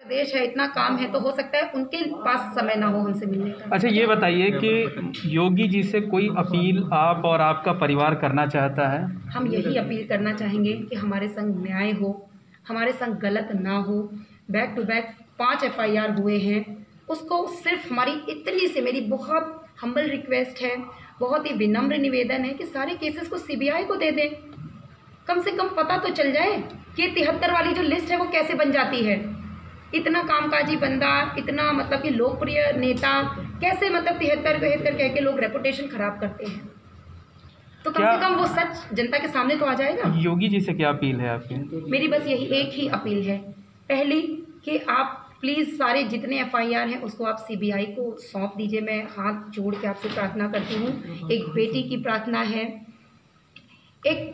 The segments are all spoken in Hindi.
देश है, इतना काम है, तो हो सकता है उनके पास समय ना हो हमसे मिलने का। अच्छा, ये बताइए कि योगी जी से कोई अपील आप और आपका परिवार करना चाहता है? हम यही अपील करना चाहेंगे कि हमारे संग न्याय हो, हमारे संग गलत ना हो। बैक टू बैक 5 एफआईआर हुए हैं, उसको सिर्फ हमारी इतनी सी मेरी बहुत हम्बल रिक्वेस्ट है, बहुत ही विनम्र निवेदन है कि सारे केसेस को सीबीआई को दे दें। कम से कम पता तो चल जाए कि 73 वाली जो लिस्ट है वो कैसे बन जाती है। इतना कामकाजी बंदा, इतना मतलब कि लोकप्रिय नेता, कैसे मतलब 73 कह के लोग रेपुटेशन खराब करते हैं। तो कम से कम वो सच जनता के सामने तो आ जाएगा। योगी जी से क्या अपील है आपकी? मेरी बस यही एक ही अपील है, पहली कि आप प्लीज़ सारे जितने एफआईआर हैं उसको आप सीबीआई को सौंप दीजिए। मैं हाथ जोड़ के आपसे प्रार्थना करती हूँ, एक बेटी की प्रार्थना है, एक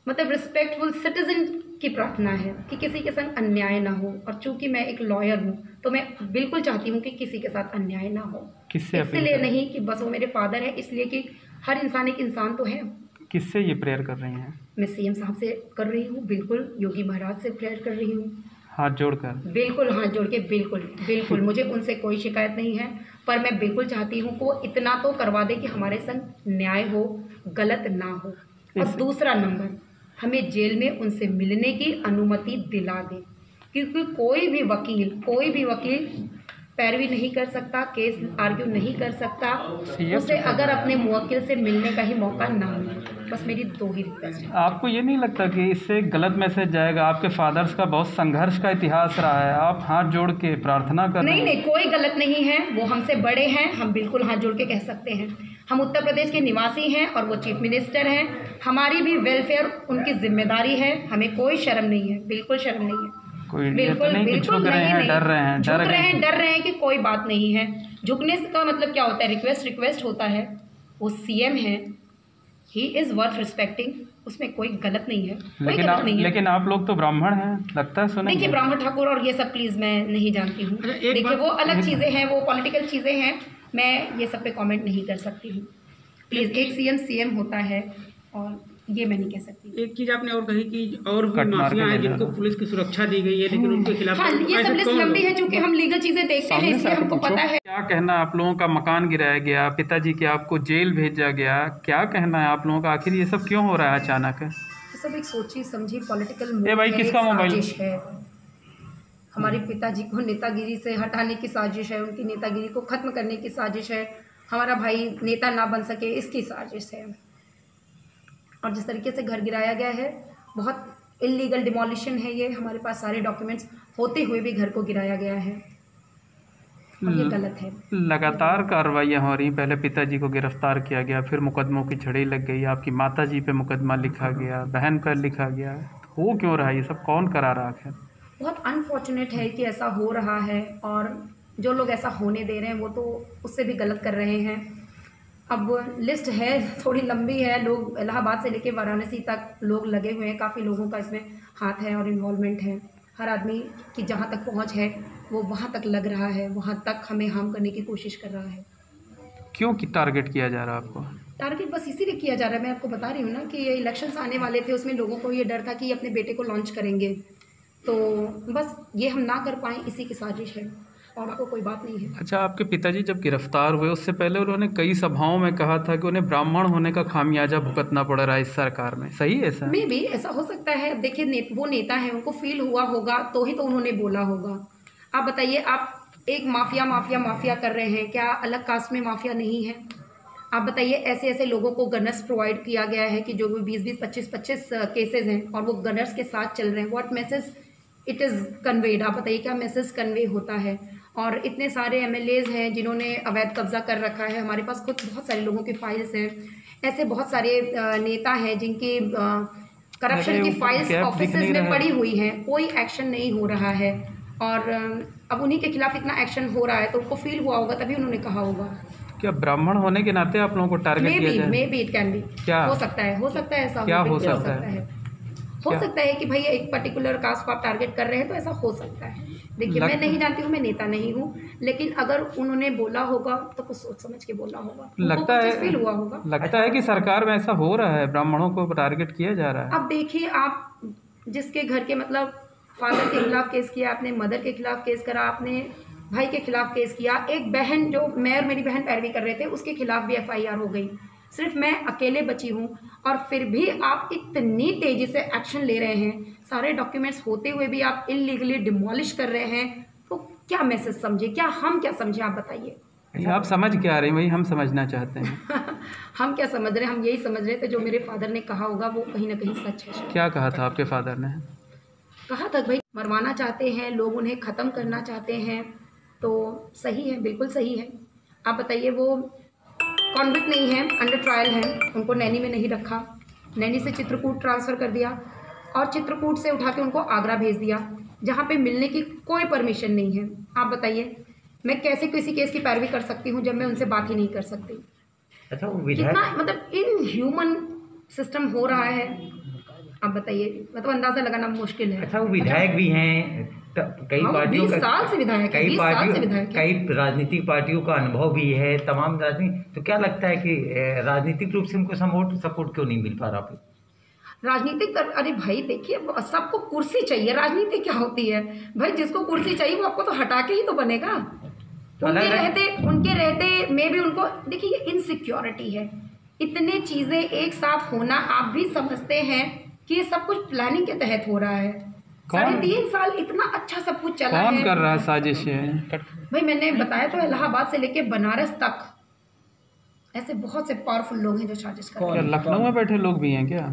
मतलब रिस्पेक्टफुल सिटीजन की प्रार्थना है कि किसी के संग अन्याय ना हो। और चूंकि मैं एक लॉयर हूँ तो मैं बिल्कुल चाहती हूँ कि किसी के साथ अन्याय ना हो। किससे अपील इसलिए कर? नहीं कि बस वो मेरे फादर है, इसलिए कि हर इंसान एक इंसान तो है। किससे ये प्रेयर कर रही हैं? मैं सीएम साहब से कर रही हूँ, बिल्कुल योगी महाराज से प्रेयर कर रही हूँ, हाथ जोड़कर? बिल्कुल हाथ जोड़ के, बिल्कुल बिल्कुल। मुझे उनसे कोई शिकायत नहीं है, पर मैं बिल्कुल चाहती हूँ कि वो इतना तो करवा दे कि हमारे संग न्याय हो, गलत ना हो। और दूसरा नंबर, हमें जेल में उनसे मिलने की अनुमति दिला दें, क्योंकि कोई भी वकील पैरवी नहीं कर सकता, केस आर्ग्यू नहीं कर सकता उसे अगर अपने मुवक्किल से मिलने का ही मौका ना मिले। बस मेरी 2 ही रिक्वेस्ट है। आपको ये नहीं लगता कि इससे गलत मैसेज जाएगा? आपके फादर्स का बहुत संघर्ष का इतिहास रहा है, आप हाथ जोड़ के प्रार्थना कर रहे हैं। नहीं, कोई गलत नहीं है, वो हमसे बड़े हैं, हम बिल्कुल हाथ जोड़ के कह सकते हैं। हम उत्तर प्रदेश के निवासी हैं और वो चीफ मिनिस्टर हैं, हमारी भी वेलफेयर उनकी जिम्मेदारी है, हमें कोई शर्म नहीं है, बिल्कुल शर्म नहीं है। कोई बिल्कुल नहीं कि झुक रहे हैं, डर रहे हैं कि कोई बात नहीं है। झुकने का मतलब क्या होता है? रिक्वेस्ट होता है। वो सीएम है, ही इज वर्थ रिस्पेक्टिंग, उसमें कोई गलत नहीं है, लेकिन आप लोग तो ब्राह्मण हैं, लगता है सुनेंगे। देखिए ब्राह्मण ठाकुर और ये सब प्लीज मैं नहीं जानती हूँ। देखिए वो अलग चीजें हैं, वो पॉलिटिकल चीजें हैं, मैं ये सब पे कमेंट नहीं कर सकती हूँ। प्लीज, एक सीएम होता है और ये मैं नहीं कह सकती। एक चीज आपने और कही कि और भी माफिया हैं जिनको पुलिस की सुरक्षा दी गई है, लेकिन उनके खिलाफ ये सब लिस्ट लंबी है, चूंकि हम लीगल चीजें देखते हैं इसलिए हमको पता है। क्या कहना है? आप लोगों का मकान गिराया गया, पिताजी के आपको जेल भेजा गया, क्या कहना है आप लोगों का? आखिर ये सब क्यों हो रहा है अचानक? ये सब एक सोची समझी पॉलिटिकल किसका मोबाइल है। हमारे पिताजी को नेतागिरी से हटाने की साजिश है, उनकी नेतागिरी को खत्म करने की साजिश है, हमारा भाई नेता ना बन सके इसकी साजिश है। और जिस तरीके से घर गिराया गया है, बहुत इलीगल डिमोलिशन है ये, हमारे पास सारे डॉक्यूमेंट्स होते हुए भी घर को गिराया गया है, और ये गलत है। लगातार कार्रवाइयाँ हो रही, पहले पिताजी को गिरफ्तार किया गया, फिर मुकदमों की झड़ी लग गई, आपकी माताजी पे मुकदमा लिखा गया, बहन पर लिखा गया, हो क्यों रहा है ये सब? कौन करा रहा है? बहुत अनफॉर्चुनेट है कि ऐसा हो रहा है, और जो लोग ऐसा होने दे रहे हैं वो तो उससे भी गलत कर रहे हैं। अब लिस्ट है, थोड़ी लंबी है, लोग इलाहाबाद से लेकर वाराणसी तक लोग लगे हुए हैं, काफ़ी लोगों का इसमें हाथ है और इन्वॉल्वमेंट है। हर आदमी की जहाँ तक पहुँच है वो वहाँ तक लग रहा है, वहाँ तक हमें हार्म करने की कोशिश कर रहा है। क्यों टारगेट किया जा रहा है आपको? टारगेट बस इसीलिए किया जा रहा है, मैं आपको बता रही हूँ ना कि ये इलेक्शंस आने वाले थे, उसमें लोगों को ये डर था कि ये अपने बेटे को लॉन्च करेंगे, तो बस ये हम ना कर पाएँ इसी की साजिश है, और को कोई बात नहीं है। अच्छा, आपके पिताजी जब गिरफ्तार हुए उससे पहले उन्होंने कई सभाओं में कहा था कि उन्हें ब्राह्मण होने का खामियाजा भुगतना पड़ रहा है इस सरकार में, सही है ऐसा? मे भी ऐसा हो सकता है। देखिए वो नेता है, उनको फील हुआ होगा तो ही तो उन्होंने बोला होगा। आप बताइए, आप एक माफिया कर रहे हैं, क्या अलग कास्ट में माफिया नहीं है? आप बताइए, ऐसे लोगों को गनर्स प्रोवाइड किया गया है कि जो 20-20, 25-25 केसेज हैं और वो गनर्स के साथ चल रहे हैं। What message it is conveyed? आप बताइए क्या मैसेज कन्वे होता है? और इतने सारे एमएलएज हैं जिन्होंने अवैध कब्जा कर रखा है, हमारे पास खुद बहुत सारे लोगों की फाइल्स हैं, ऐसे बहुत सारे नेता हैं जिनकी करप्शन की फाइल्स ऑफिसेज में पड़ी हुई हैं, कोई एक्शन नहीं हो रहा है। और अब उन्हीं के खिलाफ इतना एक्शन हो रहा है तो उनको फील हुआ होगा, तभी उन्होंने कहा होगा। क्या ब्राह्मण होने के नाते आप लोगों को टारगेट किया जाए? May be it can be. क्या हो सकता है ऐसा? क्या हो सकता है? हो सकता है कि भाई एक पर्टिकुलर कास्ट को आप टारगेट कर रहे हैं, तो ऐसा हो सकता है। देखिए मैं नहीं जानती हूँ, मैं नेता नहीं हूँ, लेकिन अगर उन्होंने बोला होगा तो कुछ सोच समझ के बोला होगा, फील हुआ होगा। लगता है कि सरकार में ऐसा हो रहा है, ब्राह्मणों को टारगेट किया जा रहा है। अब देखिए, आप जिसके घर के मतलब फादर के खिलाफ केस किया, आपने मदर के खिलाफ केस करा, आपने भाई के खिलाफ केस किया, एक बहन जो मैं और मेरी बहन पैरवी कर रहे थे उसके खिलाफ भी FIR हो गई, सिर्फ मैं अकेले बची हूँ। और फिर भी आप इतनी तेज़ी से एक्शन ले रहे हैं, सारे डॉक्यूमेंट्स होते हुए भी आप इलीगली डिमोलिश कर रहे हैं, तो क्या मैसेज समझे, क्या हम क्या समझे, आप बताइए। आप समझ क्या आ रही हैं, वही हम समझना चाहते हैं। हम क्या समझ रहे हैं, हम यही समझ रहे थे जो मेरे फादर ने कहा होगा वो कहीं ना कहीं सच है। क्या कहा था आपके फादर ने? कहा था भाई मरवाना चाहते हैं लोग, उन्हें ख़त्म करना चाहते हैं, तो सही है, बिल्कुल सही है। आप बताइए, वो कॉन्विक्ट नहीं है, अंडर ट्रायल हैं, उनको नैनी में नहीं रखा, नैनी से चित्रकूट ट्रांसफ़र कर दिया और चित्रकूट से उठा के उनको आगरा भेज दिया, जहाँ पे मिलने की कोई परमिशन नहीं है। आप बताइए मैं कैसे किसी केस की पैरवी कर सकती हूँ जब मैं उनसे बात ही नहीं कर सकती। अच्छा, वो कितना मतलब इनह्यूमन सिस्टम हो रहा है, आप बताइए, मतलब अंदाज़ा लगाना मुश्किल है। अच्छा, वो विधायक भी हैं, कई पार्टियों 20 साल से विधायक है, 20 साल से विधायक है, कई राजनीतिक पार्टियों का अनुभव भी है, तमाम राजनीति। तो क्या लगता है कि राजनीतिक रूप से उनको सपोर्ट क्यों नहीं मिल पा रहा? राजनीतिक अरे भाई देखिए, सबको कुर्सी चाहिए, राजनीति क्या होती है भाई, जिसको कुर्सी चाहिए वो आपको तो हटा के ही तो बनेगा। उनके रहते में भी उनको देखिए, ये इनसिक्योरिटी है, इतने चीज़ें एक साथ होना, आप भी समझते हैं कि ये सब कुछ प्लानिंग के तहत हो रहा है। 3.5 साल इतना अच्छा सब कुछ चला है। कौन कर रहा है साजिशें? भाई मैंने बताया तो, इलाहाबाद से लेके बनारस तक ऐसे बहुत से पावरफुल लोग हैं जो साजिश कर रहे हैं। लखनऊ में बैठे लोग भी हैं क्या?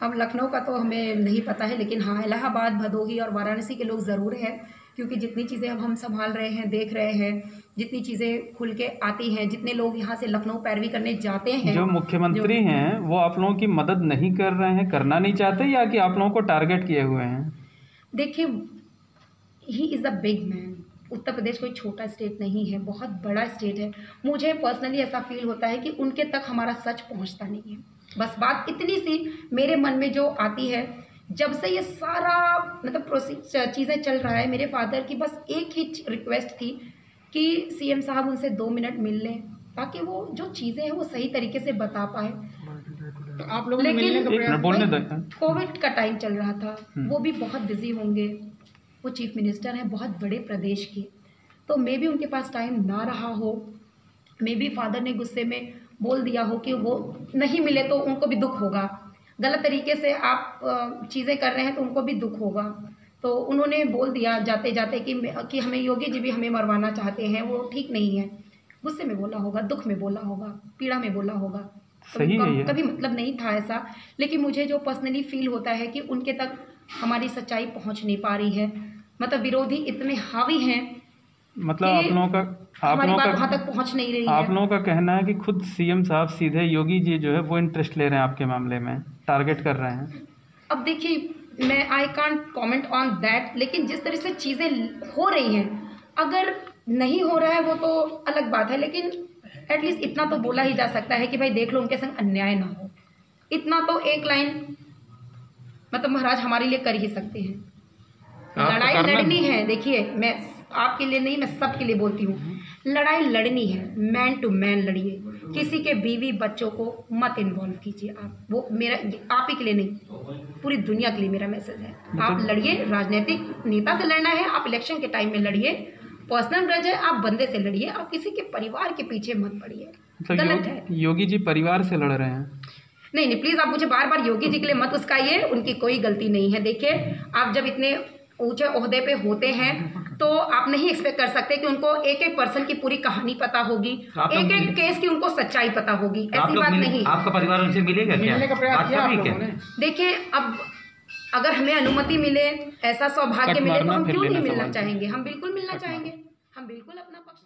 अब लखनऊ का तो हमें नहीं पता है, लेकिन हाँ इलाहाबाद, भदोही और वाराणसी के लोग ज़रूर हैं, क्योंकि जितनी चीज़ें अब हम संभाल रहे हैं, देख रहे हैं, जितनी चीज़ें खुल के आती हैं, जितने लोग यहाँ से लखनऊ पैरवी करने जाते हैं, जो मुख्यमंत्री हैं वो आप लोगों की मदद नहीं कर रहे हैं, करना नहीं चाहते, या कि आप लोगों को टारगेट किए हुए हैं? देखिए, he is a big man. Uttar Pradesh कोई छोटा स्टेट नहीं है, बहुत बड़ा स्टेट है। मुझे पर्सनली ऐसा फील होता है कि उनके तक हमारा सच पहुंचता नहीं है। बस बात इतनी सी मेरे मन में जो आती है, जब से ये सारा मतलब चीज़ें चल रहा है, मेरे फादर की बस एक ही रिक्वेस्ट थी कि CM साहब उनसे 2 मिनट मिल लें, ताकि वो जो चीज़ें हैं वो सही तरीके से बता पाए। तो आप लोगों ने मिलने का प्रयास? कोविड का टाइम चल रहा था, वो भी बहुत बिजी होंगे, वो चीफ मिनिस्टर हैं बहुत बड़े प्रदेश के, तो मे भी उनके पास टाइम ना रहा हो, मे भी फादर ने गुस्से में बोल दिया हो कि वो नहीं मिले तो उनको भी दुख होगा, गलत तरीके से आप चीज़ें कर रहे हैं तो उनको भी दुख होगा, तो उन्होंने बोल दिया जाते जाते कि हमें योगी जी भी हमें मरवाना चाहते हैं, वो ठीक नहीं है। गुस्से में बोला होगा, दुख में बोला होगा, पीड़ा में बोला होगा, कभी मतलब नहीं था ऐसा। लेकिन मुझे जो पर्सनली फील होता है कि उनके तक हमारी सच्चाई पहुंच नहीं पा रही है, मतलब विरोधी इतने हावी हैं, मतलब आप लोगों का वहाँ तक पहुंच नहीं रही है। आप लोगों का कहना है कि खुद CM साहब सीधे योगी जी जो है वो इंटरेस्ट ले रहे हैं आपके मामले में, टारगेट कर रहे हैं। अब देखिए, मैं I can't comment on that, लेकिन जिस तरह से चीज़ें हो रही हैं, अगर नहीं हो रहा है वो तो अलग बात है, लेकिन एटलीस्ट इतना तो बोला ही जा सकता है कि भाई देख लो उनके संग अन्याय ना हो। इतना तो एक लाइन मतलब महाराज हमारे लिए कर ही सकते हैं। लड़ाई लड़नी है, देखिए मैं आपके लिए नहीं, मैं सबके लिए बोलती हूँ, लड़ाई लड़नी है, मैन टू मैन लड़िए, किसी के बीवी बच्चों को मत इन्वॉल्व कीजिए आप। वो मेरा, आप ही के लिए नहीं, पूरी दुनिया के लिए मेरा मैसेज है। आप लड़िए, राजनीतिक नेता से लड़ना है, आप इलेक्शन के टाइम में लड़िए, पर्सनल ग्रज है आप बंदे से लड़िए, आप किसी के परिवार के पीछे मत पड़िए, गलत है। योगी जी परिवार से लड़ रहे हैं? नहीं, प्लीज़ आप मुझे बार बार योगी जी के लिए मत उस्काइए, उनकी कोई गलती नहीं है। देखिए, आप जब इतने ऊंचे ओहदे पे होते हैं तो आप नहीं एक्सपेक्ट कर सकते कि उनको एक एक पर्सन की पूरी कहानी पता होगी, एक एक केस की उनको सच्चाई पता होगी, ऐसी बात नहीं। आपका परिवार उनसे मिलेगा क्या? मिलने का प्रयास किया आप लोगों ने? देखिए, अब अगर हमें अनुमति मिले, ऐसा सौभाग्य मिले तो हम क्यों नहीं मिलना चाहेंगे, हम बिल्कुल मिलना चाहेंगे, हम बिल्कुल अपना पक्ष